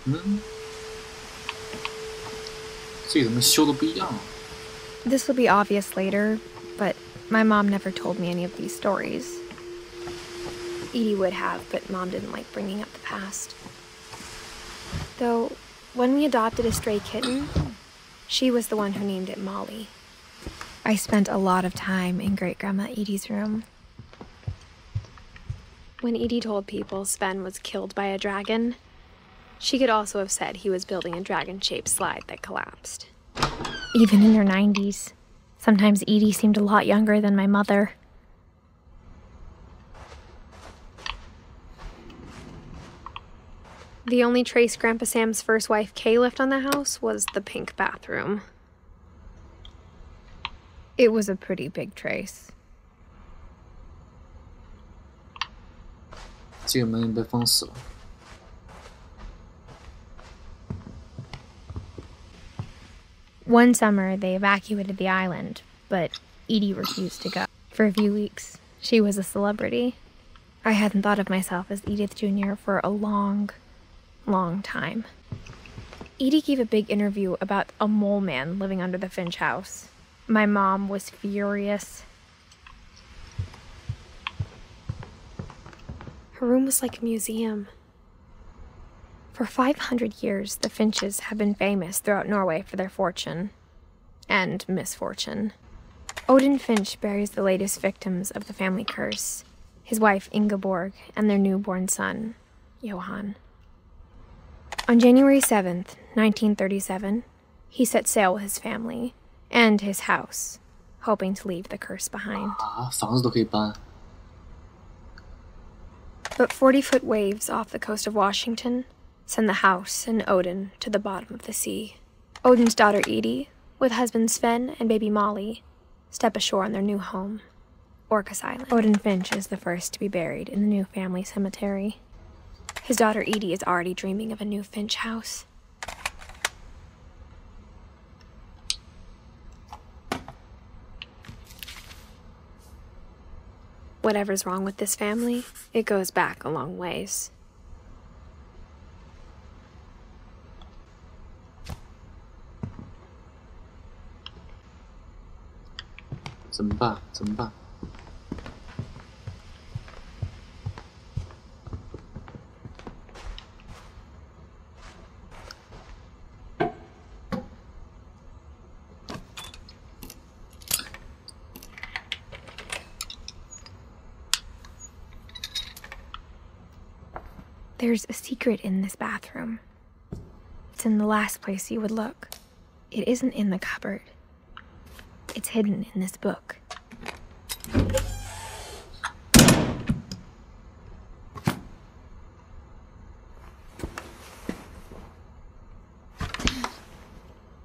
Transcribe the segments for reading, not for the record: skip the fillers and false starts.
嗯，这怎么修的不一样啊？ This will be obvious later, but my mom never told me any of these stories. Edie would have, but Mom didn't like bringing up the past. Though, when we adopted a stray kitten, she was the one who named it Molly. I spent a lot of time in Great-Grandma Edie's room. When Edie told people Sven was killed by a dragon, she could also have said he was building a dragon-shaped slide that collapsed. Even in her 90s, sometimes Edie seemed a lot younger than my mother. The only trace Grandpa Sam's first wife Kay left on the house was the pink bathroom. It was a pretty big trace. 这个门被封死了。One summer, they evacuated the island, but Edie refused to go. For a few weeks, she was a celebrity. I hadn't thought of myself as Edith Jr. for a long time. Edie gave a big interview about a mole man living under the Finch house. My mom was furious. Her room was like a museum. For 500 years, the Finches have been famous throughout Norway for their fortune and misfortune. Odin Finch buries the latest victims of the family curse, his wife Ingeborg and their newborn son, Johan. On January 7th, 1937, he set sail with his family and his house, hoping to leave the curse behind. 啊，房子都可以搬。 But 40-foot waves off the coast of Washington send the house and Odin to the bottom of the sea. Odin's daughter Edie, with husband Sven and baby Molly, step ashore on their new home, Orcas Island. Odin Finch is the first to be buried in the new family cemetery. His daughter Edie is already dreaming of a new Finch house. Whatever's wrong with this family, it goes back a long ways. 怎么办？怎么办？ There's a secret in this bathroom. It's in the last place you would look. It isn't in the cupboard. It's hidden in this book.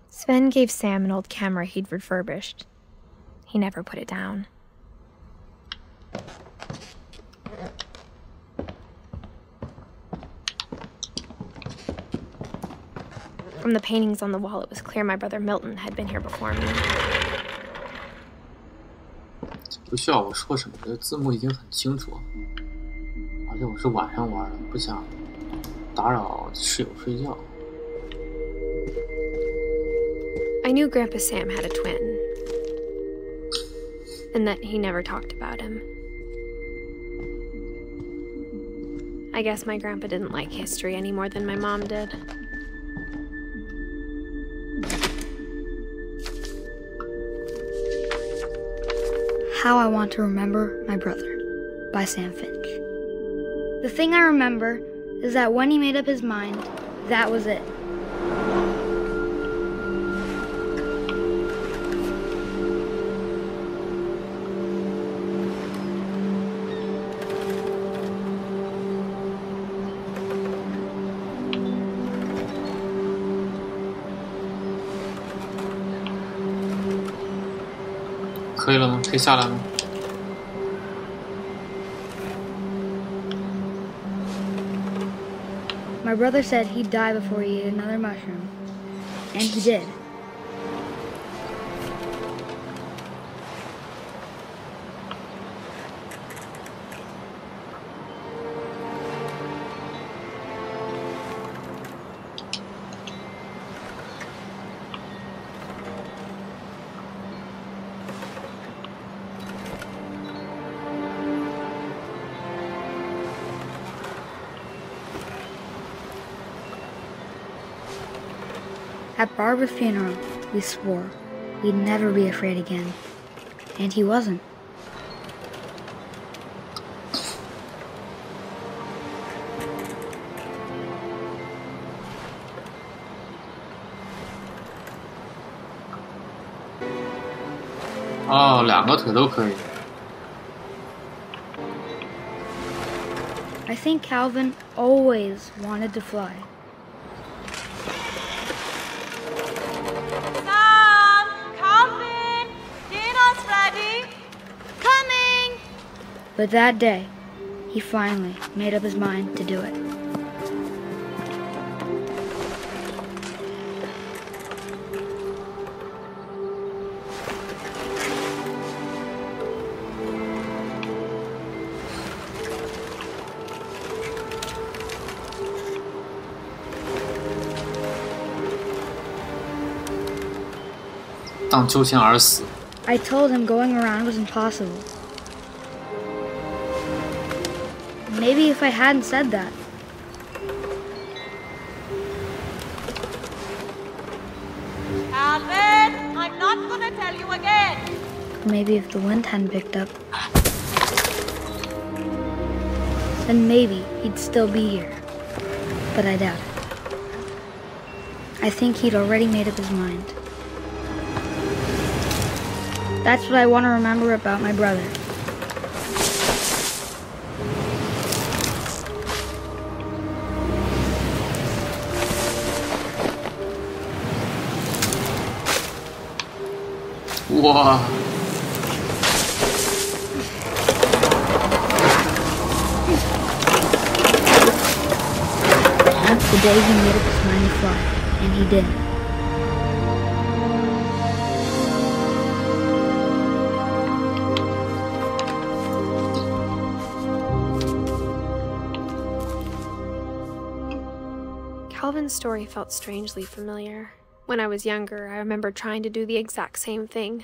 Sven gave Sam an old camera he'd refurbished. He never put it down. From the paintings on the wall, it was clear my brother Milton had been here before me. 不需要我说什么，这字幕已经很清楚。而且我是晚上玩的，不想打扰室友睡觉。 I knew Grandpa Sam had a twin, and that he never talked about him. I guess my grandpa didn't like history any more than my mom did. How I Want to Remember My Brother by Sam Finch. The thing I remember is that when he made up his mind, that was it.可以了吗？可以下来吗？ My brother said he'd die before he ate another mushroom. And he did. At Barbara's funeral, we swore we'd never be afraid again. And he wasn't.哦，两个腿都可以。I think Calvin always wanted to fly. Sam! Calvin! Dinner's ready! Coming! But that day, he finally made up his mind to do it. I told him going around was impossible. Maybe if I hadn't said that. Calvin, I'm not gonna tell you again. Maybe if the wind hadn't picked up, then maybe he'd still be here. But I doubt it. I think he'd already made up his mind. That's what I want to remember about my brother. Wow. That's the day he made up his mind to fly, and he did. Calvin's story felt strangely familiar. When I was younger, I remember trying to do the exact same thing.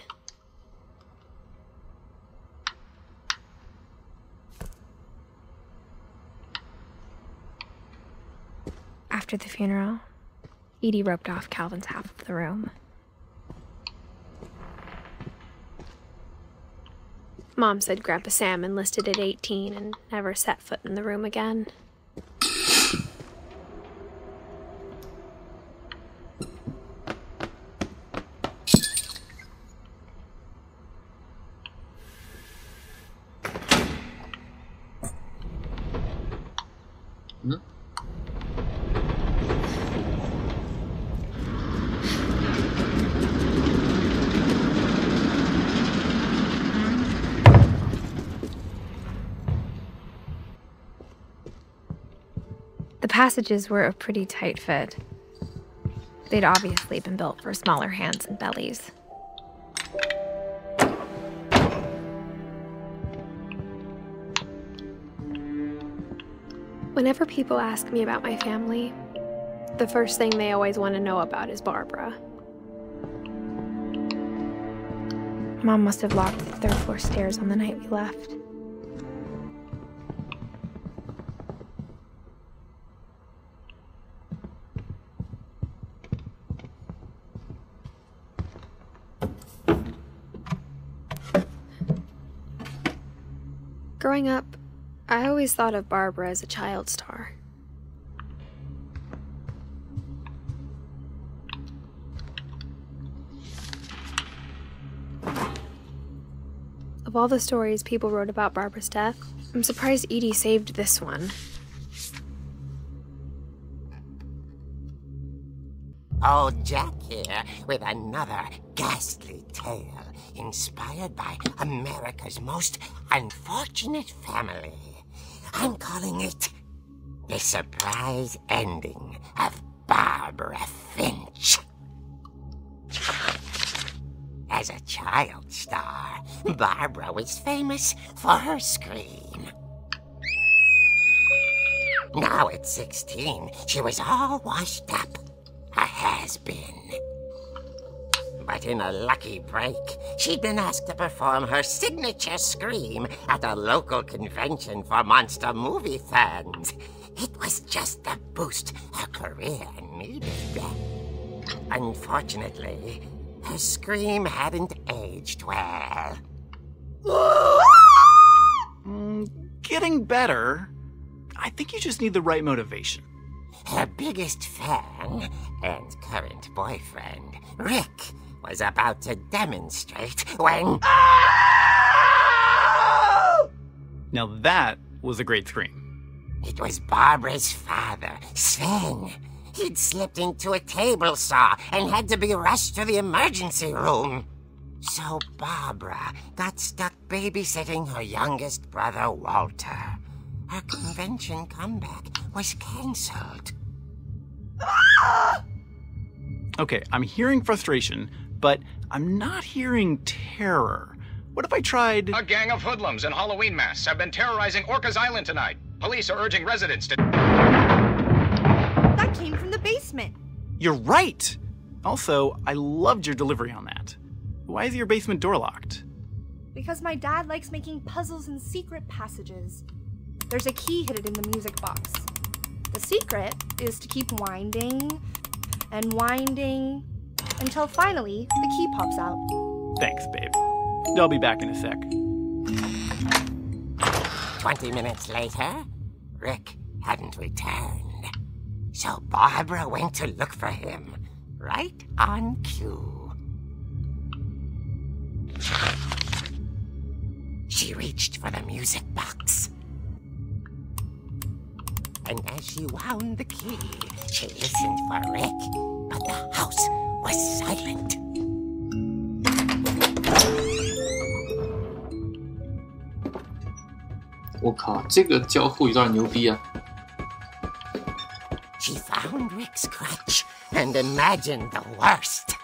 After the funeral, Edie roped off Calvin's half of the room. Mom said Grandpa Sam enlisted at 18 and never set foot in the room again. The passages were a pretty tight fit. They'd obviously been built for smaller hands and bellies. Whenever people ask me about my family, the first thing they always want to know about is Barbara. Mom must have locked the third floor stairs on the night we left. Growing up, I always thought of Barbara as a child star. Of all the stories people wrote about Barbara's death, I'm surprised Edie saved this one. Old Jack here with another ghastly tale inspired by America's most unfortunate family. I'm calling it The Surprise Ending of Barbara Finch. As a child star, Barbara was famous for her scream. Now at 16, she was all washed up, a has-been. But in a lucky break, she'd been asked to perform her signature scream at a local convention for monster movie fans. It was just the boost her career needed. Unfortunately, her scream hadn't aged well. Getting better. I think you just need the right motivation. Her biggest fan and current boyfriend, Rick, was about to demonstrate when... Now that was a great scream. It was Barbara's father, Sven. He'd slipped into a table saw and had to be rushed to the emergency room. So Barbara got stuck babysitting her youngest brother, Walter. Her convention comeback was cancelled. Okay, I'm hearing frustration, but I'm not hearing terror. What if I tried... A gang of hoodlums in Halloween masks have been terrorizing Orcas Island tonight. Police are urging residents to... That came from the basement. You're right! Also, I loved your delivery on that. Why is your basement door locked? Because my dad likes making puzzles and secret passages. There's a key hidden in the music box. The secret is to keep winding and winding until finally the key pops out. Thanks, babe. I'll be back in a sec. 20 minutes later, Rick hadn't returned. So Barbara went to look for him, right on cue. She reached for the music box. And as she wound the key, she listened for Rick, but the house was silent.我靠，这个交互有点牛逼啊！ She found Rick's crutch and imagined the worst.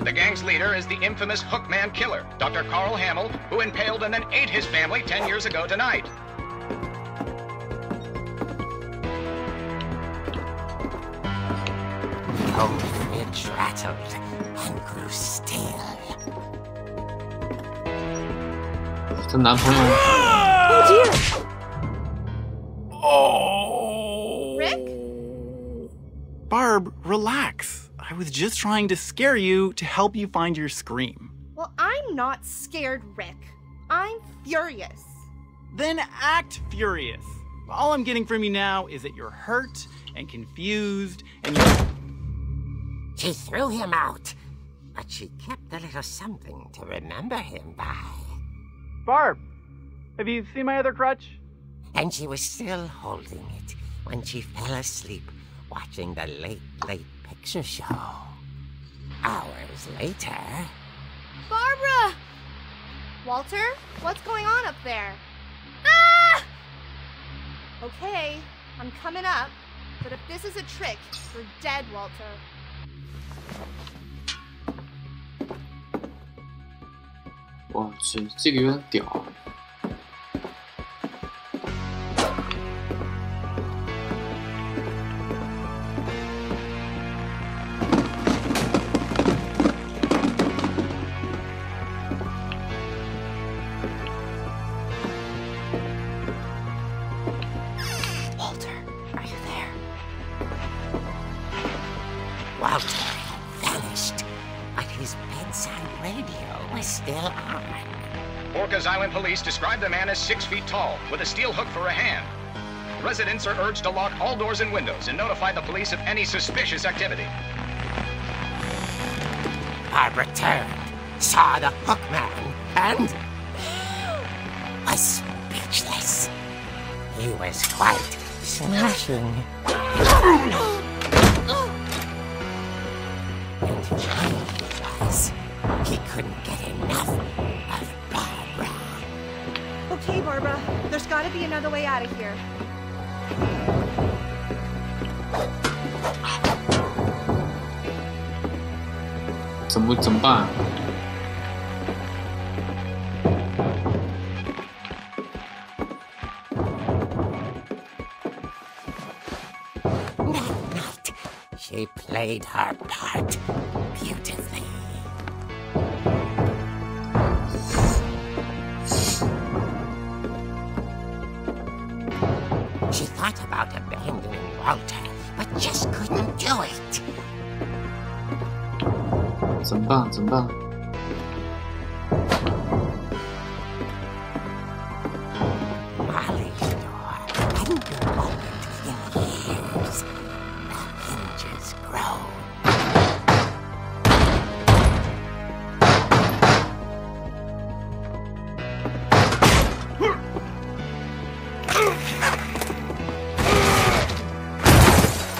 The gang's leader is the infamous Hookman killer, Dr. Carl Hamill, who impaled and then ate his family 10 years ago tonight. The old fridge rattled and grew still. 她男朋友 Oh dear! Oh! Rick? Barb, relax. I was just trying to scare you to help you find your scream. Well, I'm not scared, Rick. I'm furious. Then act furious. All I'm getting from you now is that you're hurt and confused and you're... She threw him out, but she kept a little something to remember him by. Barb, have you seen my other crutch? And she was still holding it when she fell asleep watching the Late Picture Show. Hours later... Barbara! Walter, what's going on up there? Ah! Okay, I'm coming up, but if this is a trick, you're dead, Walter. 我去，这个有点屌啊！ Walter, are you there? Walter had vanished, but his bedside radio was still on. Orcas Island police describe the man as 6 feet tall, with a steel hook for a hand. Residents are urged to lock all doors and windows and notify the police of any suspicious activity. Barbara turned, saw the hook man, and was speechless. He was quite smashing. And he was. He couldn't get enough of Barbara. Okay, Barbara, there's gotta be another way out of here.怎么办？ That night, she played her part beautifully. She thought about abandoning Walter, but just couldn't do it. 怎么办？怎么办？ Molly's door hadn't been opened in years. The hinges groaned.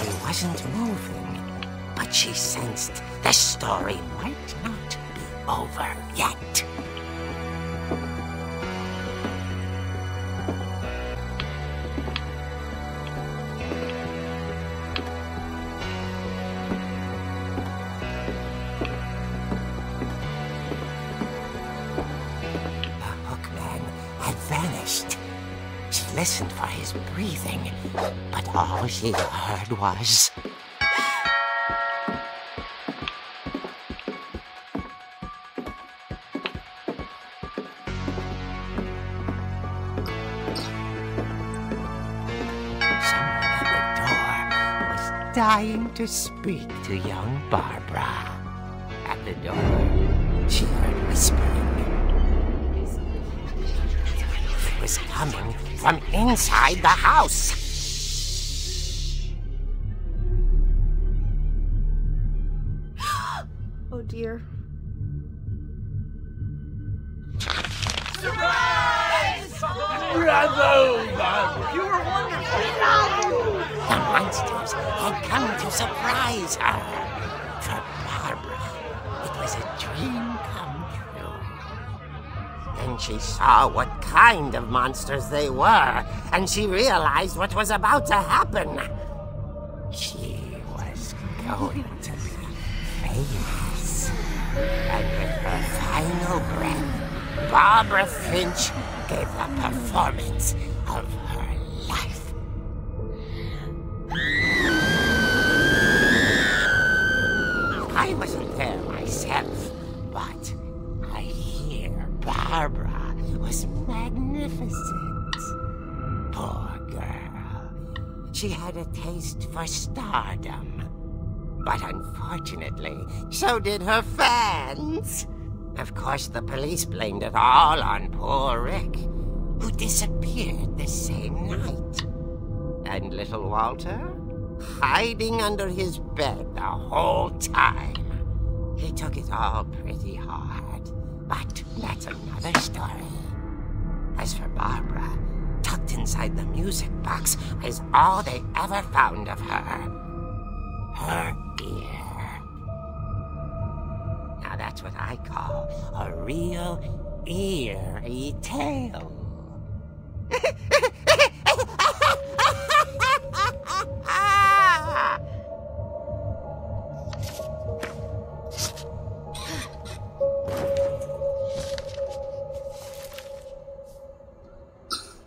He wasn't moving, but she sensed the story might not be over yet. Vanished. She listened for his breathing, but all she heard was... Someone at the door was dying to speak to young Barbara. At the door, she heard whispering. Was coming from inside the house. Oh dear. Surprise! Bravo, Barbara! You were wonderful. The monsters had come to surprise her. For Barbara, it was a dream come true. Then she saw what kind of monsters they were, and she realized what was about to happen. She was going to be famous. And with her final breath, Barbara Finch gave the performance of her life. I wasn't there myself, but I hear Barbara was magnificent. Poor girl. She had a taste for stardom. But unfortunately, so did her fans. Of course, the police blamed it all on poor Rick, who disappeared the same night. And little Walter? Hiding under his bed the whole time. He took it all pretty hard, but that's another story. As for Barbara, tucked inside the music box is all they ever found of her. Her ear. Now that's what I call a real eerie tale.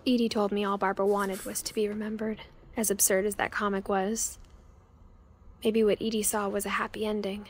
Edie told me all Barbara wanted was to be remembered, as absurd as that comic was. Maybe what Edie saw was a happy ending.